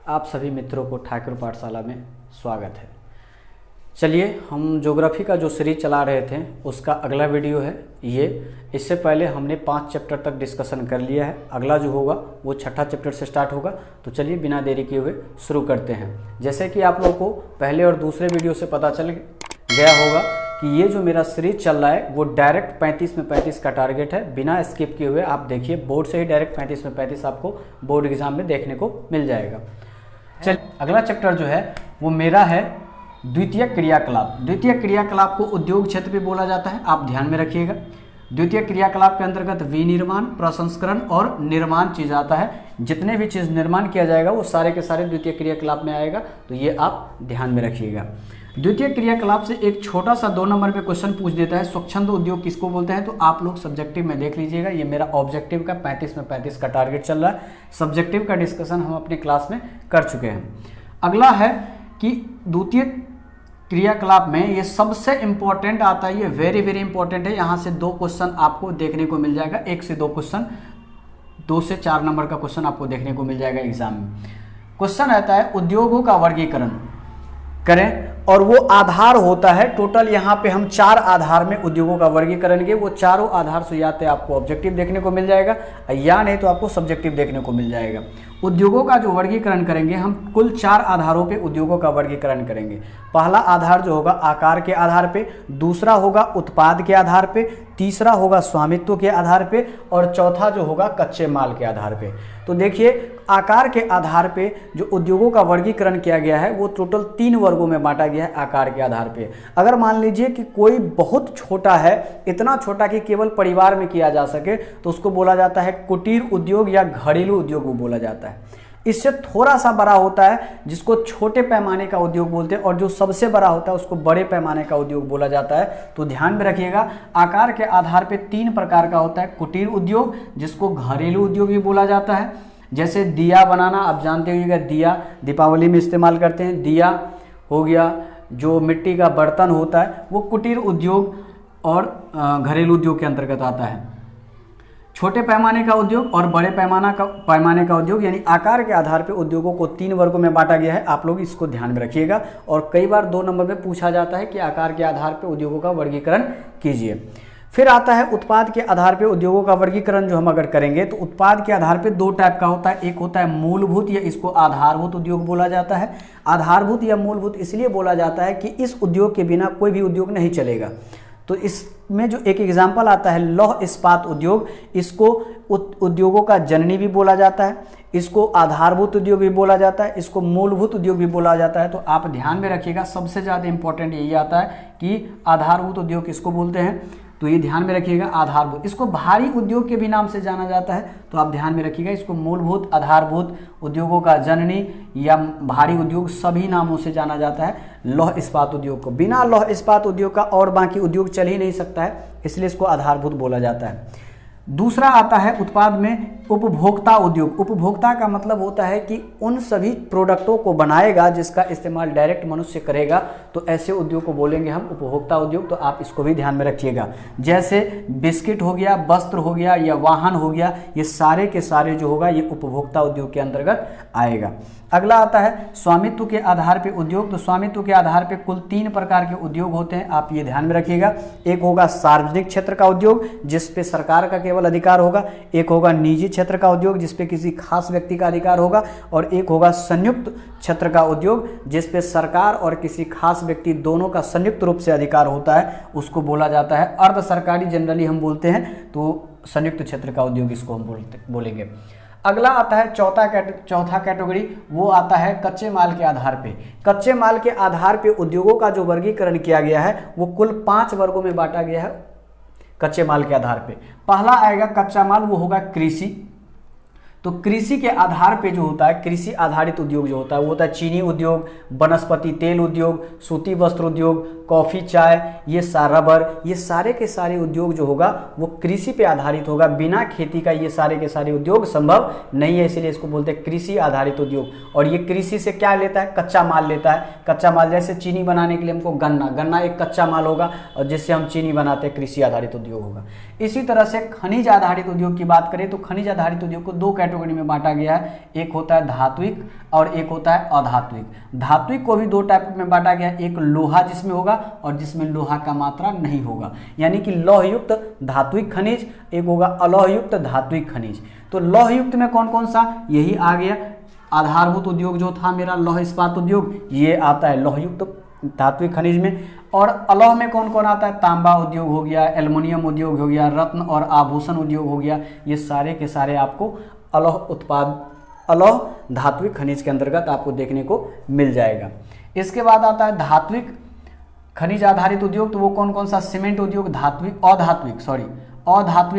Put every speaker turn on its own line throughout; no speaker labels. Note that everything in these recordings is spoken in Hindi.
आप सभी मित्रों को ठाकुर पाठशाला में स्वागत है। चलिए, हम ज्योग्राफी का जो सीरीज चला रहे थे उसका अगला वीडियो है ये। इससे पहले हमने 5 चैप्टर तक डिस्कशन कर लिया है। अगला जो होगा वो 6ठा चैप्टर से स्टार्ट होगा। तो चलिए बिना देरी किए हुए शुरू करते हैं। जैसे कि आप लोग को पहले और दूसरे वीडियो से पता चल गया होगा कि ये जो मेरा सीरीज चल रहा है वो डायरेक्ट 35 में 35 का टारगेट है, बिना स्किप किए हुए। आप देखिए, बोर्ड से ही डायरेक्ट 35 में 35 आपको बोर्ड एग्जाम में देखने को मिल जाएगा। चलिए, अगला चैप्टर जो है वो मेरा है द्वितीयक क्रियाकलाप। द्वितीयक क्रियाकलाप को उद्योग क्षेत्र भी बोला जाता है, आप ध्यान में रखिएगा। द्वितीयक क्रियाकलाप के अंतर्गत विनिर्माण, प्रसंस्करण और निर्माण चीज आता है। जितने भी चीज निर्माण किया जाएगा वो सारे के सारे द्वितीय क्रियाकलाप में आएगा, तो ये आप ध्यान में रखिएगा। द्वितीय क्रियाकलाप से एक छोटा सा 2 नंबर पे क्वेश्चन पूछ देता है, स्वच्छंद उद्योग किसको बोलते हैं? तो आप लोग सब्जेक्टिव में देख लीजिएगा। ये मेरा ऑब्जेक्टिव का 35 में 35 का टारगेट चल रहा है। सब्जेक्टिव का डिस्कशन हम अपनी क्लास में कर चुके हैं। अगला है कि द्वितीय क्रियाकलाप में ये सबसे इंपॉर्टेंट आता है, ये वेरी वेरी इंपॉर्टेंट है। यहाँ से 2 क्वेश्चन आपको देखने को मिल जाएगा, 1 से 2 क्वेश्चन, 2 से 4 नंबर का क्वेश्चन आपको देखने को मिल जाएगा एग्जाम में। क्वेश्चन आता है उद्योगों का वर्गीकरण करें, और वो आधार होता है टोटल। यहाँ पे हम 4 आधार में उद्योगों का वर्गीकरण किए। वो चारों आधार से या तो आपको ऑब्जेक्टिव देखने को मिल जाएगा या नहीं तो आपको सब्जेक्टिव देखने को मिल जाएगा। उद्योगों का जो वर्गीकरण करेंगे हम कुल 4 आधारों पे उद्योगों का वर्गीकरण करेंगे। पहला आधार जो होगा आकार के आधार पे, दूसरा होगा उत्पाद के आधार पे, तीसरा होगा स्वामित्व के आधार पे, और चौथा जो होगा कच्चे माल के आधार पे। तो देखिए, आकार के आधार पे जो उद्योगों का वर्गीकरण किया गया है वो टोटल 3 वर्गों में बांटा गया है आकार के आधार पे। अगर मान लीजिए कि कोई बहुत छोटा है, इतना छोटा कि केवल परिवार में किया जा सके, तो उसको बोला जाता है कुटीर उद्योग या घरेलू उद्योग वो बोला जाता है। इससे थोड़ा सा बड़ा होता है जिसको छोटे पैमाने का उद्योग बोलते हैं, और जो सबसे बड़ा होता है उसको बड़े पैमाने का उद्योग बोला जाता है। तो ध्यान में रखिएगा, आकार के आधार पे 3 प्रकार का होता है। कुटीर उद्योग जिसको घरेलू उद्योग भी बोला जाता है, जैसे दिया बनाना, आप जानते होइएगा दिया दीपावली में इस्तेमाल करते हैं। दिया हो गया, जो मिट्टी का बर्तन होता है वो कुटीर उद्योग और घरेलू उद्योग के अंतर्गत आता है। छोटे पैमाने का उद्योग और बड़े पैमाने का उद्योग, यानी आकार के आधार पे उद्योगों को 3 वर्गों में बांटा गया है। आप लोग इसको ध्यान में रखिएगा। और कई बार 2 नंबर में पूछा जाता है कि आकार के आधार पे उद्योगों का वर्गीकरण कीजिए। फिर आता है उत्पाद के आधार पे उद्योगों का वर्गीकरण। जो हम अगर करेंगे तो उत्पाद के आधार पे 2 टाइप का होता है। एक होता है मूलभूत, या इसको आधारभूत उद्योग बोला जाता है। आधारभूत या मूलभूत इसलिए बोला जाता है कि इस उद्योग के बिना कोई भी उद्योग नहीं चलेगा। तो इसमें जो एक एग्जाम्पल आता है लौह इस्पात उद्योग, इसको उद्योगों का जननी भी बोला जाता है, इसको आधारभूत उद्योग भी बोला जाता है, इसको मूलभूत उद्योग भी बोला जाता है। तो आप ध्यान में रखिएगा, सबसे ज़्यादा इंपॉर्टेंट यही आता है कि आधारभूत उद्योग किसको बोलते हैं। तो ये ध्यान में रखिएगा, आधारभूत। इसको भारी उद्योग के भी नाम से जाना जाता है, तो आप ध्यान में रखिएगा। इसको मूलभूत, आधारभूत, उद्योगों का जननी या भारी उद्योग सभी नामों से जाना जाता है लौह इस्पात उद्योग को। बिना लौह इस्पात उद्योग का और बाकी उद्योग चल ही नहीं सकता है, इसलिए इसको आधारभूत बोला जाता है। दूसरा आता है उत्पाद में उपभोक्ता उद्योग। उपभोक्ता का मतलब होता है कि उन सभी प्रोडक्टों को बनाएगा जिसका इस्तेमाल डायरेक्ट मनुष्य करेगा, तो ऐसे उद्योग को बोलेंगे हम उपभोक्ता उद्योग। तो आप इसको भी ध्यान में रखिएगा। जैसे बिस्किट हो गया, वस्त्र हो गया या वाहन हो गया, ये सारे के सारे जो होगा ये उपभोक्ता उद्योग के अंतर्गत आएगा। अगला आता है स्वामित्व के आधार पे उद्योग। तो स्वामित्व के आधार पे कुल 3 प्रकार के उद्योग होते हैं, आप ये ध्यान में रखिएगा। एक होगा सार्वजनिक क्षेत्र का उद्योग जिस पे सरकार का केवल अधिकार होगा, एक होगा निजी क्षेत्र का उद्योग जिस पे किसी खास व्यक्ति का अधिकार होगा, और एक होगा संयुक्त क्षेत्र का उद्योग जिस पे सरकार और किसी खास व्यक्ति दोनों का संयुक्त रूप से अधिकार होता है, उसको बोला जाता है अर्ध सरकारी, जनरली हम बोलते हैं। तो संयुक्त क्षेत्र का उद्योग इसको हम बोलेंगे। अगला आता है चौथा कैटेगरी, वो आता है कच्चे माल के आधार पे। कच्चे माल के आधार पे उद्योगों का जो वर्गीकरण किया गया है वो कुल 5 वर्गों में बांटा गया है कच्चे माल के आधार पे। पहला आएगा कच्चा माल, वो होगा कृषि। तो कृषि के आधार पे जो होता है, कृषि आधारित उद्योग जो होता है वो होता है चीनी उद्योग, वनस्पति तेल उद्योग, सूती वस्त्र उद्योग, कॉफ़ी चाय, ये रबर, ये सारे के सारे उद्योग जो होगा वो कृषि पे आधारित होगा। बिना खेती का ये सारे के सारे उद्योग संभव नहीं है, इसीलिए इसको बोलते हैं कृषि आधारित उद्योग। और ये कृषि से क्या लेता है? कच्चा माल लेता है। कच्चा माल जैसे चीनी बनाने के लिए हमको गन्ना एक कच्चा माल होगा और जिससे हम चीनी बनाते हैं, कृषि आधारित उद्योग होगा। इसी तरह से खनिज आधारित उद्योग की बात करें तो खनिज आधारित उद्योग को 2 कैटेगरी कैटेगरी में बांटा गया है, एक होता है धात्विक और एक होता है अधात्विक। धात्विक को भी दो टाइप में बांटा गया है, एक लोहा जिसमें होगा और जिसमें लोहा का मात्रा नहीं होगा, यानी कि लौहयुक्त धात्विक खनिज, एक होगा अलौहयुक्त धात्विक खनिज। तो लौहयुक्त में कौन कौन सा, यही आ गया आधारभूत उद्योग जो था मेरा लौह इस्पात उद्योग, ये आता है लौहयुक्त धात्विक खनिज में। और अलौह में कौन कौन आता है, तांबा उद्योग हो गया, एल्युमिनियम उद्योग हो गया, रत्न और आभूषण उद्योग हो गया, ये सारे के सारे आपको अलौह धात्विक खनिज के अंतर्गत आपको देखने को मिल जाएगा। इसके बाद आता है धात्विक खनिज आधारित उद्योग, तो वो कौन कौन सा, सीमेंट उद्योग अधात्विक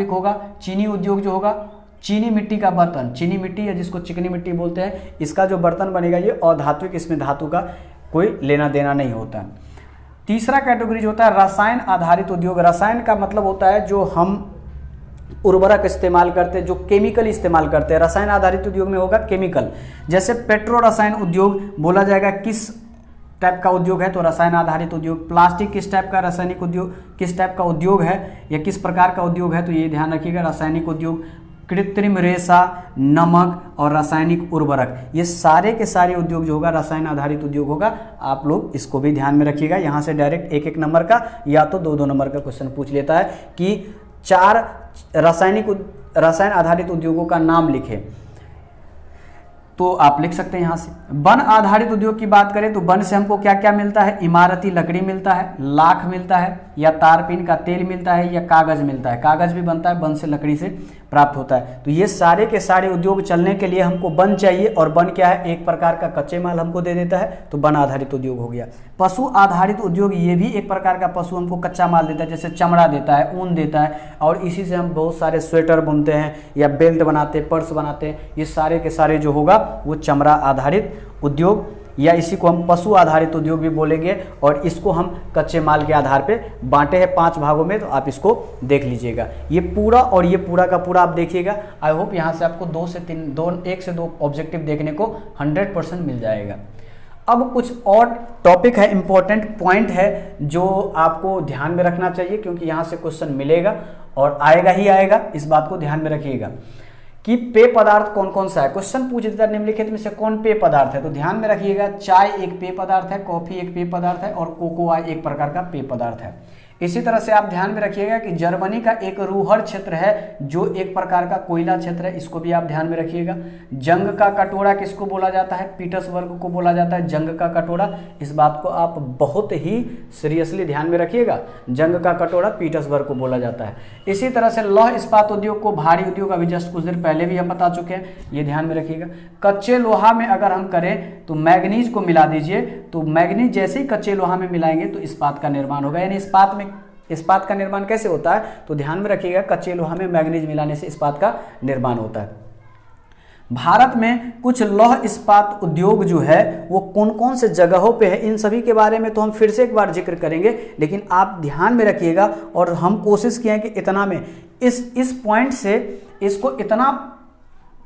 होगा, चीनी उद्योग जो होगा, चीनी मिट्टी का बर्तन, चीनी मिट्टी या जिसको चिकनी मिट्टी बोलते हैं, इसका जो बर्तन बनेगा ये अधात्विक, इसमें धातु का कोई लेना देना नहीं होता। तीसरा कैटेगरी जो होता है रसायन आधारित उद्योग। रसायन का मतलब होता है जो हम उर्वरक इस्तेमाल करते हैं, जो केमिकल इस्तेमाल करते हैं, रसायन आधारित उद्योग में होगा केमिकल। जैसे पेट्रो रसायन उद्योग बोला जाएगा किस टाइप का उद्योग है, तो रसायन आधारित उद्योग। प्लास्टिक किस टाइप का रासायनिक उद्योग, किस टाइप का उद्योग है या किस प्रकार का उद्योग है, तो ये ध्यान रखिएगा रासायनिक उद्योग। कृत्रिम रेशा, नमक और रासायनिक उर्वरक, ये सारे के सारे उद्योग जो होगा रसायन आधारित उद्योग होगा। आप लोग इसको भी ध्यान में रखिएगा, यहाँ से डायरेक्ट एक एक नंबर का या तो दो दो नंबर का क्वेश्चन पूछ लेता है कि 4 रसायन आधारित उद्योगों का नाम लिखे, तो आप लिख सकते हैं यहाँ से। वन आधारित उद्योग की बात करें तो वन से हमको क्या क्या मिलता है, इमारती लकड़ी मिलता है, लाख मिलता है, या तारपीन का तेल मिलता है, या कागज मिलता है। कागज भी बनता है वन से, लकड़ी से प्राप्त होता है। तो ये सारे के सारे उद्योग चलने के लिए हमको वन चाहिए, और वन क्या है, एक प्रकार का कच्चे माल हमको दे देता है, तो वन आधारित उद्योग हो गया। पशु आधारित उद्योग, ये भी एक प्रकार का पशु हमको कच्चा माल देता है, जैसे चमड़ा देता है, ऊन देता है, और इसी से हम बहुत सारे स्वेटर बुनते हैं या बेल्ट बनाते हैं, पर्स बनाते हैं। ये सारे के सारे जो होगा वो चमड़ा आधारित उद्योग, या इसी को हम पशु आधारित उद्योग भी बोलेंगे, और इसको हम कच्चे माल के आधार पे बांटे हैं 5 भागों में, तो आप इसको देख लीजिएगा। ये पूरा और ये पूरा का पूरा आप देखिएगा। आई होप यहाँ से आपको 1 से 2 ऑब्जेक्टिव देखने को 100% मिल जाएगा। अब कुछ और टॉपिक है, इंपॉर्टेंट पॉइंट है जो आपको ध्यान में रखना चाहिए, क्योंकि यहाँ से क्वेश्चन मिलेगा और आएगा ही आएगा, इस बात को ध्यान में रखिएगा कि पेय पदार्थ कौन कौन सा है। क्वेश्चन पूछ देता है निम्नलिखित में से कौन पेय पदार्थ है, तो ध्यान में रखिएगा चाय एक पेय पदार्थ है, कॉफी एक पेय पदार्थ है, और कोकोआ एक प्रकार का पेय पदार्थ है। इसी तरह से आप ध्यान में रखिएगा कि जर्मनी का एक रूहर क्षेत्र है जो एक प्रकार का कोयला क्षेत्र है, इसको भी आप ध्यान में रखिएगा। जंग का कटोरा किसको बोला जाता है, पीटर्सबर्ग को बोला जाता है जंग का कटोरा। इस बात को आप बहुत ही सीरियसली ध्यान में रखिएगा, जंग का कटोरा पीटर्सबर्ग को बोला जाता है। इसी तरह से लौह इस्पात उद्योग को भारी उद्योग अभी जस्ट कुछ देर पहले भी हम बता चुके हैं, ये ध्यान में रखिएगा। कच्चे लोहा में अगर हम करें तो मैग्नीज को मिला दीजिए, तो मैग्नीज जैसे ही कच्चे लोहा में मिलाएंगे तो इस्पात का निर्माण होगा। यानी इस्पात का निर्माण कैसे होता है, तो ध्यान में रखिएगा कच्चे लोहा में मैग्नीज मिलाने से इस्पात का निर्माण होता है। भारत में कुछ लौह इस्पात उद्योग जो है वो कौन कौन से जगहों पे है, इन सभी के बारे में तो हम फिर से एक बार जिक्र करेंगे, लेकिन आप ध्यान में रखिएगा। और हम कोशिश किए हैं कि इतना में इस पॉइंट से इसको इतना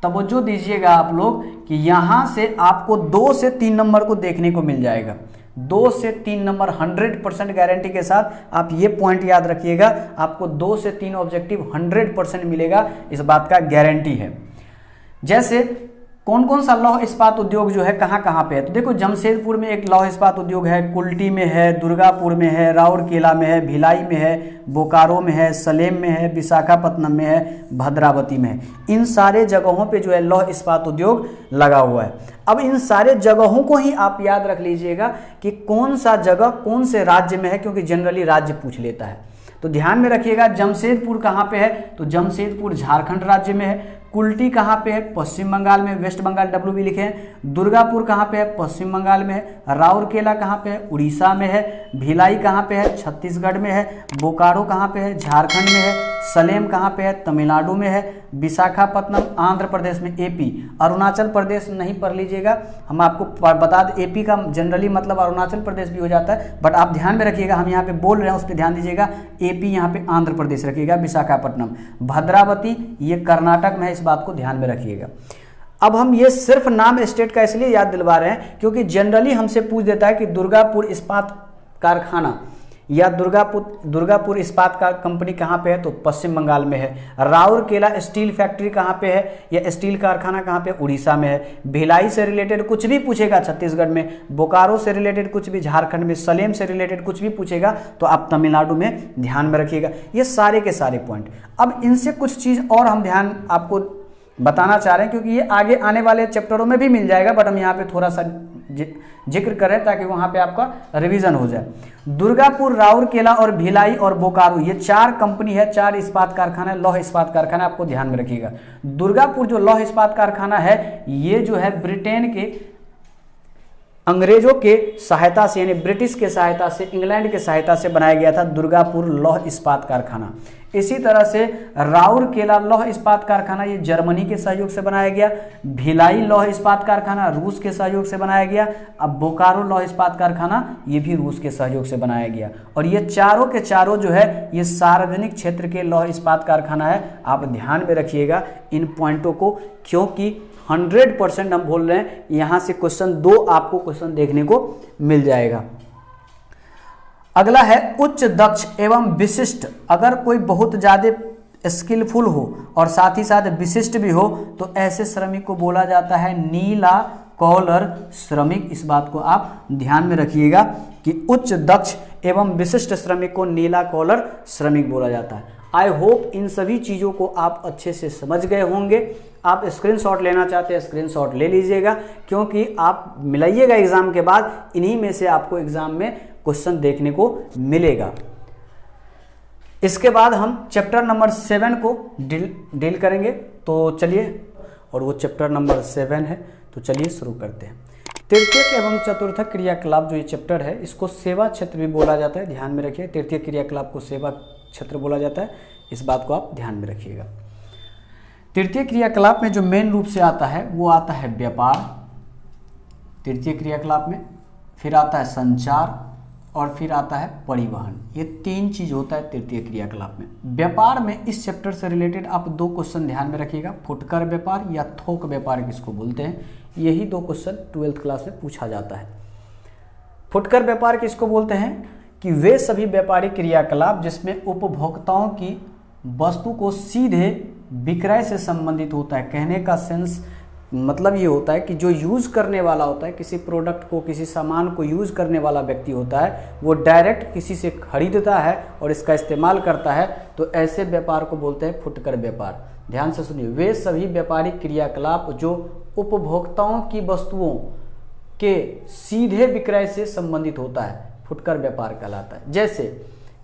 तवज्जो दीजिएगा आप लोग कि यहाँ से आपको 2 से 3 नंबर को देखने को मिल जाएगा। 2 से 3 नंबर 100% गारंटी के साथ आप ये पॉइंट याद रखिएगा, आपको 2 से 3 ऑब्जेक्टिव 100% मिलेगा, इस बात का गारंटी है। जैसे कौन कौन सा लौह इस्पात उद्योग जो है कहाँ कहाँ पे है, तो देखो जमशेदपुर में एक लौह इस्पात उद्योग है, कुल्टी में है, दुर्गापुर में है, राउरकेला में है, भिलाई में है, बोकारो में है, सलेम में है, विशाखापत्तनम में है, भद्रावती में है। इन सारे जगहों पे जो है लौह इस्पात उद्योग लगा हुआ है। अब इन सारे जगहों को ही आप याद रख लीजिएगा कि कौन सा जगह कौन से राज्य में है, क्योंकि जनरली राज्य पूछ लेता है। तो ध्यान में रखिएगा जमशेदपुर कहाँ पे है, तो जमशेदपुर झारखंड राज्य में है। कुल्टी कहाँ पे है, पश्चिम बंगाल में, वेस्ट बंगाल डब्ल्यू भी लिखे हैं। दुर्गापुर कहाँ पे है, पश्चिम बंगाल में है। राउरकेला कहाँ पे है, उड़ीसा में है। भिलाई कहाँ पे है, छत्तीसगढ़ में है। बोकारो कहाँ पे है, झारखंड में है। सलेम कहाँ पे है, तमिलनाडु में है। विशाखापत्तनम आंध्र प्रदेश में, एपी। अरुणाचल प्रदेश नहीं पढ़ लीजिएगा, हम आपको बता दें एपी का जनरली मतलब अरुणाचल प्रदेश भी हो जाता है, बट आप ध्यान में रखिएगा, हम यहाँ पे बोल रहे हैं उस पर ध्यान दीजिएगा। एपी यहाँ पे आंध्र प्रदेश रखिएगा, विशाखापट्टनम। भद्रावती ये कर्नाटक में है, इस बात को ध्यान में रखिएगा। अब हम ये सिर्फ नाम स्टेट का इसलिए याद दिलवा रहे हैं क्योंकि जनरली हमसे पूछ देता है कि दुर्गापुर इस्पात कारखाना या दुर्गापुर इस्पात का कंपनी कहाँ पे है, तो पश्चिम बंगाल में है। राउरकेला स्टील फैक्ट्री कहाँ पे है, या स्टील कारखाना कहाँ पे, उड़ीसा में है। भिलाई से रिलेटेड कुछ भी पूछेगा छत्तीसगढ़ में, बोकारो से रिलेटेड कुछ भी झारखंड में, सलेम से रिलेटेड कुछ भी पूछेगा तो आप तमिलनाडु में ध्यान में रखिएगा। ये सारे के सारे पॉइंट। अब इनसे कुछ चीज़ और हम ध्यान आपको बताना चाह रहे हैं, क्योंकि ये आगे आने वाले चैप्टरों में भी मिल जाएगा, बट हम यहाँ पे थोड़ा सा जिक्र करें ताकि वहाँ पे आपका रिवीजन हो जाए। दुर्गापुर, राउरकेला और भिलाई और बोकारो, ये 4 कंपनी है, 4 इस्पात कारखाना है, लौह इस्पात कारखाना, आपको ध्यान में रखिएगा। दुर्गापुर जो लौह इस्पात कारखाना है, ये जो है ब्रिटेन के अंग्रेजों के सहायता से, यानी ब्रिटिश के सहायता से, इंग्लैंड के सहायता से बनाया गया था दुर्गापुर लौह इस्पात कारखाना। इसी तरह से राउरकेला लौह इस्पात कारखाना ये जर्मनी के सहयोग से बनाया गया। भिलाई लौह इस्पात कारखाना रूस के सहयोग से बनाया गया। अब बोकारो लौह इस्पात कारखाना ये भी रूस के सहयोग से बनाया गया। और ये चारों के चारों जो है ये सार्वजनिक क्षेत्र के लौह इस्पात कारखाना है। आप ध्यान में रखिएगा इन पॉइंटों को, क्योंकि 100% हम बोल रहे हैं, यहाँ से क्वेश्चन 2 आपको क्वेश्चन देखने को मिल जाएगा। अगला है उच्च दक्ष एवं विशिष्ट। अगर कोई बहुत ज़्यादा स्किलफुल हो और साथ ही साथ विशिष्ट भी हो तो ऐसे श्रमिक को बोला जाता है नीला कॉलर श्रमिक। इस बात को आप ध्यान में रखिएगा कि उच्च दक्ष एवं विशिष्ट श्रमिक को नीला कॉलर श्रमिक बोला जाता है। आई होप इन सभी चीज़ों को आप अच्छे से समझ गए होंगे। आप स्क्रीनशॉट लेना चाहते हैं स्क्रीनशॉट ले लीजिएगा, क्योंकि आप मिलाइएगा एग्जाम के बाद, इन्हीं में से आपको एग्जाम में क्वेश्चन देखने को मिलेगा। इसके बाद हम चैप्टर नंबर 7 को डील करेंगे। तो चलिए, और वो चैप्टर नंबर 7 है, तो चलिए शुरू करते हैं। तृतीयक एवं चतुर्थक क्रियाकलाप जो ये चैप्टर है, इसको सेवा क्षेत्र भी बोला जाता है। ध्यान में रखिए, तृतीय क्रियाकलाप को सेवा क्षेत्र बोला जाता है, इस बात को आप ध्यान में रखिएगा। तृतीय क्रियाकलाप में जो मेन रूप से आता है वो आता है व्यापार तृतीय क्रियाकलाप में, फिर आता है संचार और फिर आता है परिवहन। ये 3 चीज होता है तृतीय क्रियाकलाप में। व्यापार में इस चैप्टर से रिलेटेड आप 2 क्वेश्चन ध्यान में रखिएगा, फुटकर व्यापार या थोक व्यापार किसको बोलते हैं। यही 2 क्वेश्चन 12th क्लास में पूछा जाता है। फुटकर व्यापार किसको बोलते हैं कि वे सभी व्यापारिक क्रियाकलाप जिसमें उपभोक्ताओं की वस्तु को सीधे विक्रय से संबंधित होता है। कहने का सेंस मतलब ये होता है कि जो यूज़ करने वाला होता है, किसी प्रोडक्ट को, किसी सामान को यूज़ करने वाला व्यक्ति होता है, वो डायरेक्ट किसी से खरीदता है और इसका इस्तेमाल करता है, तो ऐसे व्यापार को बोलते हैं फुटकर व्यापार। ध्यान से सुनिए, वे सभी व्यापारिक क्रियाकलाप जो उपभोक्ताओं की वस्तुओं के सीधे विक्रय से संबंधित होता है, फुटकर व्यापार कहलाता है। जैसे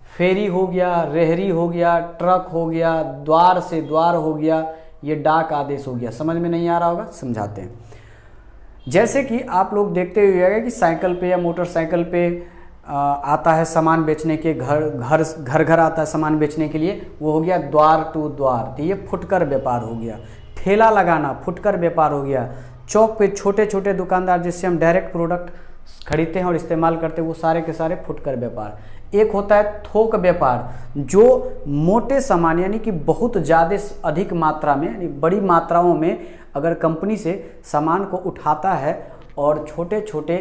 फेरी हो गया, रेहड़ी हो गया, ट्रक हो गया, द्वार से द्वार हो गया, ये डाक आदेश हो गया। समझ में नहीं आ रहा होगा, समझाते हैं। जैसे कि आप लोग देखते हुए कि साइकिल पे या मोटरसाइकिल पे आता है सामान बेचने के, घर आता है सामान बेचने के लिए, वो हो गया द्वार टू द्वार, तो ये फुटकर व्यापार हो गया। ठेला लगाना फुटकर व्यापार हो गया। चौक पे छोटे छोटे दुकानदार जिससे हम डायरेक्ट प्रोडक्ट खरीदते हैं और इस्तेमाल करते हैं, वो सारे के सारे फुटकर व्यापार। एक होता है थोक व्यापार, जो मोटे सामान यानी कि बहुत ज़्यादा अधिक मात्रा में, यानी बड़ी मात्राओं में अगर कंपनी से सामान को उठाता है और छोटे छोटे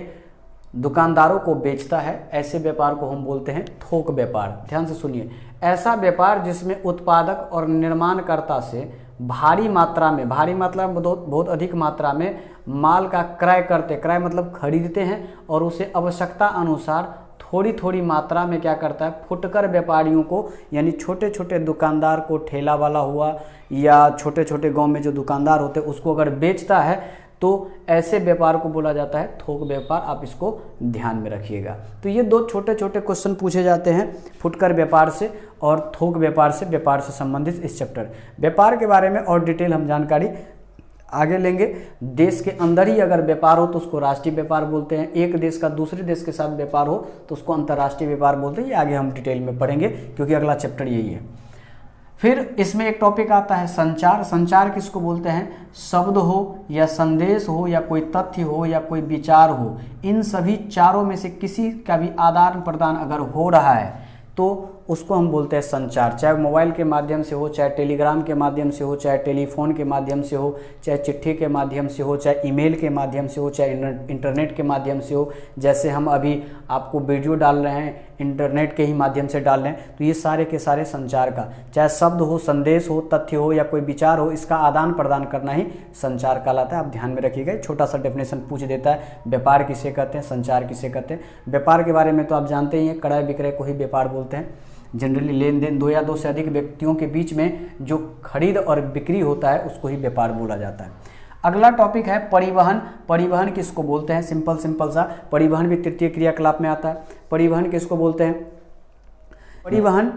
दुकानदारों को बेचता है, ऐसे व्यापार को हम बोलते हैं थोक व्यापार। ध्यान से सुनिए, ऐसा व्यापार जिसमें उत्पादक और निर्माणकर्ता से भारी मात्रा में बहुत अधिक मात्रा में माल का क्रय करते, क्रय मतलब खरीदते हैं, और उसे आवश्यकता अनुसार थोड़ी थोड़ी मात्रा में क्या करता है, फुटकर व्यापारियों को, यानी छोटे छोटे दुकानदार को, ठेला वाला हुआ या छोटे छोटे गांव में जो दुकानदार होते हैं उसको अगर बेचता है, तो ऐसे व्यापार को बोला जाता है थोक व्यापार। आप इसको ध्यान में रखिएगा। तो ये 2 छोटे छोटे क्वेश्चन पूछे जाते हैं फुटकर व्यापार से और थोक व्यापार से संबंधित इस चैप्टर। व्यापार के बारे में और डिटेल हम जानकारी आगे लेंगे। देश के अंदर ही अगर व्यापार हो तो उसको राष्ट्रीय व्यापार बोलते हैं, एक देश का दूसरे देश के साथ व्यापार हो तो उसको अंतर्राष्ट्रीय व्यापार बोलते हैं। ये आगे हम डिटेल में पढ़ेंगे क्योंकि अगला चैप्टर यही है। फिर इसमें एक टॉपिक आता है संचार। संचार किसको बोलते हैं, शब्द हो या संदेश हो या कोई तथ्य हो या कोई विचार हो, इन सभी चारों में से किसी का भी आदान प्रदान अगर हो रहा है तो उसको हम बोलते हैं संचार। चाहे मोबाइल के माध्यम से हो, चाहे टेलीग्राम के माध्यम से हो, चाहे टेलीफोन के माध्यम से हो, चाहे चिट्ठी के माध्यम से हो, चाहे ईमेल के माध्यम से हो, चाहे इंटरनेट के माध्यम से हो। जैसे हम अभी आपको वीडियो डाल रहे हैं इंटरनेट के ही माध्यम से डाल रहे हैं, तो ये सारे के सारे संचार का, चाहे शब्द हो, संदेश हो, तथ्य हो या कोई विचार हो, इसका आदान प्रदान करना ही संचार कहलाता है। आप ध्यान में रखिएगा, छोटा सा डेफिनेशन पूछ देता है, व्यापार किसे कहते हैं, संचार किसे कहते हैं। व्यापार के बारे में तो आप जानते ही हैं, क्रय विक्रय को ही व्यापार बोलते हैं। जनरली लेन देन दो या दो से अधिक व्यक्तियों के बीच में जो खरीद और बिक्री होता है उसको ही व्यापार बोला जाता है। अगला टॉपिक है परिवहन। परिवहन किसको बोलते हैं? सिंपल सा, परिवहन भी तृतीय क्रियाकलाप में आता है। परिवहन किसको बोलते हैं? परिवहन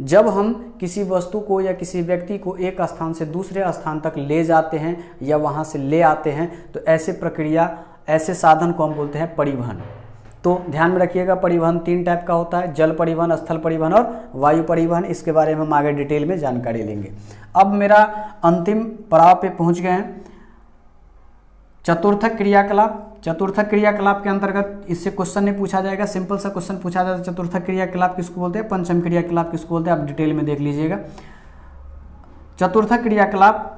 जब हम किसी वस्तु को या किसी व्यक्ति को एक स्थान से दूसरे स्थान तक ले जाते हैं या वहाँ से ले आते हैं, तो ऐसे प्रक्रिया, ऐसे साधन को हम बोलते हैं परिवहन। तो ध्यान में रखिएगा, परिवहन 3 टाइप का होता है, जल परिवहन, स्थल परिवहन और वायु परिवहन। इसके बारे में हम आगे डिटेल में जानकारी लेंगे। अब मेरा अंतिम पड़ाव पे पहुंच गए हैं, चतुर्थक क्रियाकलाप। चतुर्थक क्रियाकलाप के अंतर्गत इससे क्वेश्चन नहीं पूछा जाएगा, सिंपल सा क्वेश्चन पूछा जाता है, चतुर्थक क्रियाकलाप किसको बोलते हैं, पंचम क्रियाकलाप किसको बोलते हैं, आप डिटेल में देख लीजिएगा। चतुर्थक क्रियाकलाप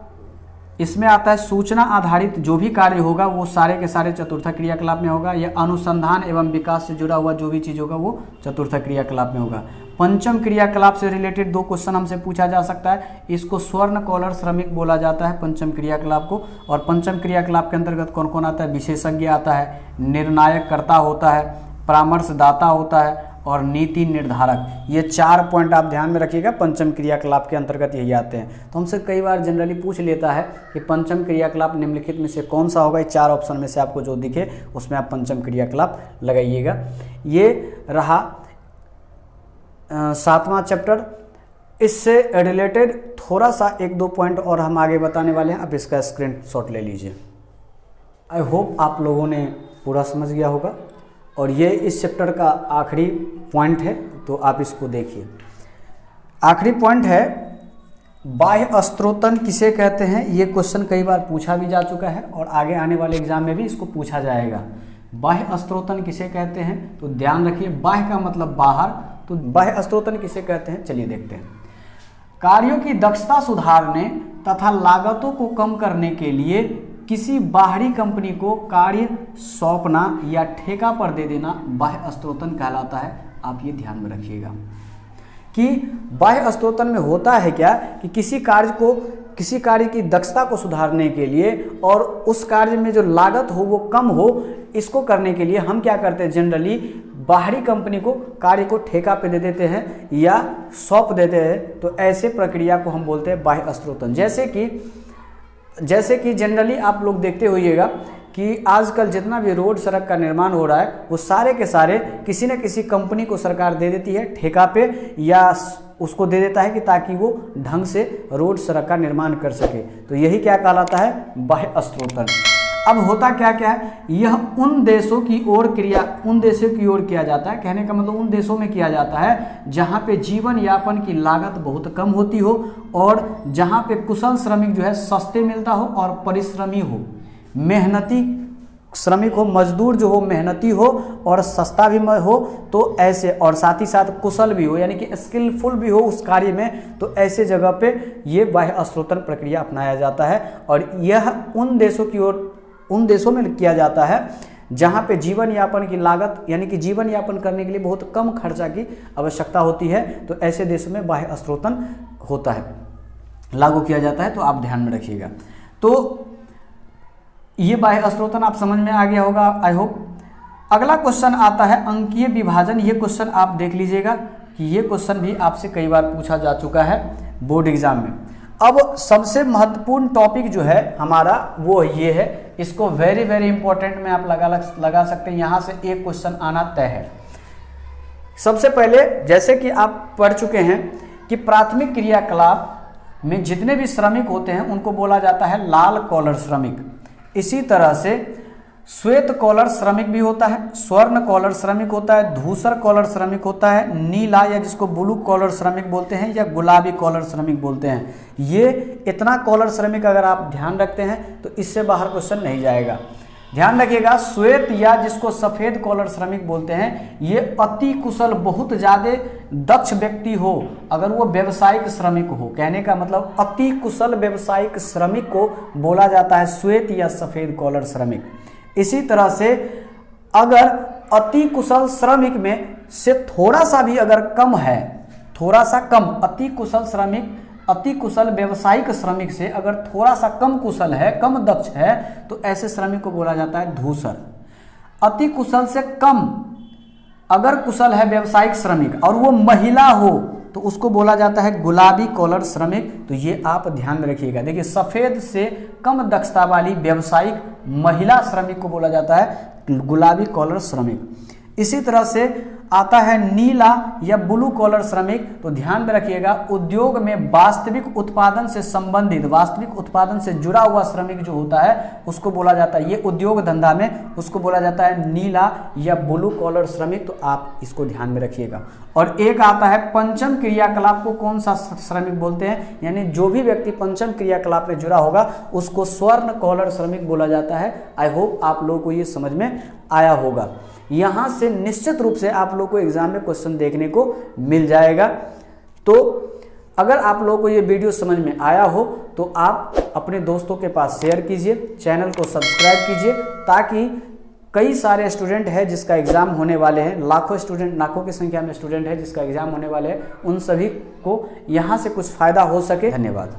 इसमें आता है सूचना आधारित जो भी कार्य होगा वो सारे के सारे चतुर्थक क्रियाकलाप में होगा। यह अनुसंधान एवं विकास से जुड़ा हुआ जो भी चीज़ होगा वो चतुर्थक क्रियाकलाप में होगा। पंचम क्रियाकलाप से रिलेटेड 2 क्वेश्चन हमसे पूछा जा सकता है। इसको स्वर्ण कॉलर श्रमिक बोला जाता है, पंचम क्रियाकलाप को। और पंचम क्रियाकलाप के अंतर्गत कौन कौन आता है? विशेषज्ञ आता है, निर्णायककर्ता होता है, परामर्शदाता होता है और नीति निर्धारक। ये 4 पॉइंट आप ध्यान में रखिएगा, पंचम क्रियाकलाप के अंतर्गत यही आते हैं। तो हमसे कई बार जनरली पूछ लेता है कि पंचम क्रियाकलाप निम्नलिखित में से कौन सा होगा। ये 4 ऑप्शन में से आपको जो दिखे उसमें आप पंचम क्रियाकलाप लगाइएगा। ये रहा 7वां चैप्टर। इससे रिलेटेड थोड़ा सा 1-2 पॉइंट और हम आगे बताने वाले हैं, आप इसका स्क्रीनशॉट ले लीजिए। आई होप आप लोगों ने पूरा समझ गया होगा और ये इस चैप्टर का आखिरी पॉइंट है, तो आप इसको देखिए। आखिरी पॉइंट है बाह्य स्त्रोतन किसे कहते हैं। ये क्वेश्चन कई बार पूछा भी जा चुका है और आगे आने वाले एग्जाम में भी इसको पूछा जाएगा। बाह्य स्त्रोतन किसे कहते हैं, तो ध्यान रखिए, बाह्य का मतलब बाहर, तो बाह्य स्त्रोतन किसे कहते हैं, चलिए देखते हैं। कार्यों की दक्षता सुधारने तथा लागतों को कम करने के लिए किसी बाहरी कंपनी को कार्य सौंपना या ठेका पर दे देना बाह्य स्त्रोतन कहलाता है। आप ये ध्यान में रखिएगा कि बाह्य स्त्रोतन में होता है क्या कि किसी कार्य की दक्षता को सुधारने के लिए और उस कार्य में जो लागत हो वो कम हो, इसको करने के लिए हम क्या करते हैं, जनरली बाहरी कंपनी को कार्य को ठेका पे दे देते हैं या सौंप देते हैं। तो ऐसे प्रक्रिया को हम बोलते हैं बाह्य स्त्रोतन। जैसे कि जनरली आप लोग देखते होइएगा कि आजकल जितना भी रोड सड़क का निर्माण हो रहा है वो सारे के सारे किसी न किसी कंपनी को सरकार दे देती है ठेका पे, या उसको दे देता है कि ताकि वो ढंग से रोड सड़क का निर्माण कर सके। तो यही क्या कहलाता है, बाह्य स्त्रोतन। अब होता क्या क्या है, यह उन देशों की ओर किया जाता है, कहने का मतलब उन देशों में किया जाता है जहाँ पे जीवन यापन की लागत बहुत कम होती हो और जहाँ पे कुशल श्रमिक जो है सस्ते मिलता हो और परिश्रमी हो, मेहनती श्रमिक हो, मजदूर जो हो मेहनती हो और सस्ता भी हो, तो ऐसे, और साथ ही साथ कुशल भी हो यानी कि स्किलफुल भी हो उस कार्य में, तो ऐसे जगह पे ये बाह्य स्त्रोतन प्रक्रिया अपनाया जाता है। और यह उन देशों में किया जाता है जहाँ पे जीवन यापन की लागत यानी कि जीवन यापन करने के लिए बहुत कम खर्चा की आवश्यकता होती है, तो ऐसे देशों में बाह्य स्त्रोतन होता है, लागू किया जाता है। तो आप ध्यान में रखिएगा। तो ये बाह्य स्त्रोतन आप समझ में आ गया होगा, आई होप। अगला क्वेश्चन आता है अंकीय विभाजन। ये क्वेश्चन आप देख लीजिएगा कि ये क्वेश्चन भी आपसे कई बार पूछा जा चुका है बोर्ड एग्जाम में। अब सबसे महत्वपूर्ण टॉपिक जो है हमारा वो ये है, इसको वेरी वेरी इंपॉर्टेंट में आप लगा सकते हैं, यहाँ से एक क्वेश्चन आना तय है। सबसे पहले जैसे कि आप पढ़ चुके हैं कि प्राथमिक क्रियाकलाप में जितने भी श्रमिक होते हैं उनको बोला जाता है लाल कॉलर श्रमिक। इसी तरह से श्वेत कॉलर श्रमिक भी होता है, स्वर्ण कॉलर श्रमिक होता है, धूसर कॉलर श्रमिक होता है, नीला या जिसको ब्लू कॉलर श्रमिक बोलते हैं या गुलाबी कॉलर श्रमिक बोलते हैं। ये इतना कॉलर श्रमिक अगर आप ध्यान रखते हैं तो इससे बाहर क्वेश्चन नहीं जाएगा। ध्यान रखिएगा, श्वेत या जिसको सफेद कॉलर श्रमिक बोलते हैं, ये अति कुशल, बहुत ज्यादा दक्ष व्यक्ति हो अगर वो व्यवसायिक श्रमिक हो। कहने का मतलब अति कुशल व्यवसायिक श्रमिक को बोला जाता है श्वेत या सफेद कॉलर श्रमिक। इसी तरह से अगर अति कुशल श्रमिक में से थोड़ा सा भी अगर कम है, थोड़ा सा कम, अति कुशल श्रमिक अति कुशल व्यवसायिक श्रमिक से अगर थोड़ा सा कम कुशल है, कम दक्ष है, तो ऐसे श्रमिक को बोला जाता है धूसर। अति कुशल से कम अगर कुशल है व्यवसायिक श्रमिक और वो महिला हो तो उसको बोला जाता है गुलाबी कॉलर श्रमिक। तो ये आप ध्यान में रखिएगा। देखिए, सफेद से कम दक्षता वाली व्यवसायिक महिला श्रमिक को बोला जाता है गुलाबी कॉलर श्रमिक। इसी तरह से आता है नीला या ब्लू कॉलर श्रमिक। तो ध्यान में रखिएगा, उद्योग में वास्तविक उत्पादन से संबंधित, वास्तविक उत्पादन से जुड़ा हुआ श्रमिक जो होता है उसको बोला जाता है, ये उद्योग धंधा में उसको बोला जाता है नीला या ब्लू कॉलर श्रमिक। तो आप इसको ध्यान में रखिएगा। और एक आता है पंचम क्रियाकलाप को कौन सा श्रमिक बोलते हैं, यानी जो भी व्यक्ति पंचम क्रियाकलाप में जुड़ा होगा उसको स्वर्ण कॉलर श्रमिक बोला जाता है। आई होप आप लोगों को ये समझ में आया होगा। यहाँ से निश्चित रूप से आप लोग को एग्जाम में क्वेश्चन देखने को मिल जाएगा। तो अगर आप लोगों को ये वीडियो समझ में आया हो तो आप अपने दोस्तों के पास शेयर कीजिए, चैनल को सब्सक्राइब कीजिए, ताकि कई सारे स्टूडेंट हैं जिसका एग्जाम होने वाले हैं, लाखों स्टूडेंट, लाखों की संख्या में स्टूडेंट है जिसका एग्जाम होने वाले हैं, उन सभी को यहाँ से कुछ फायदा हो सके। धन्यवाद।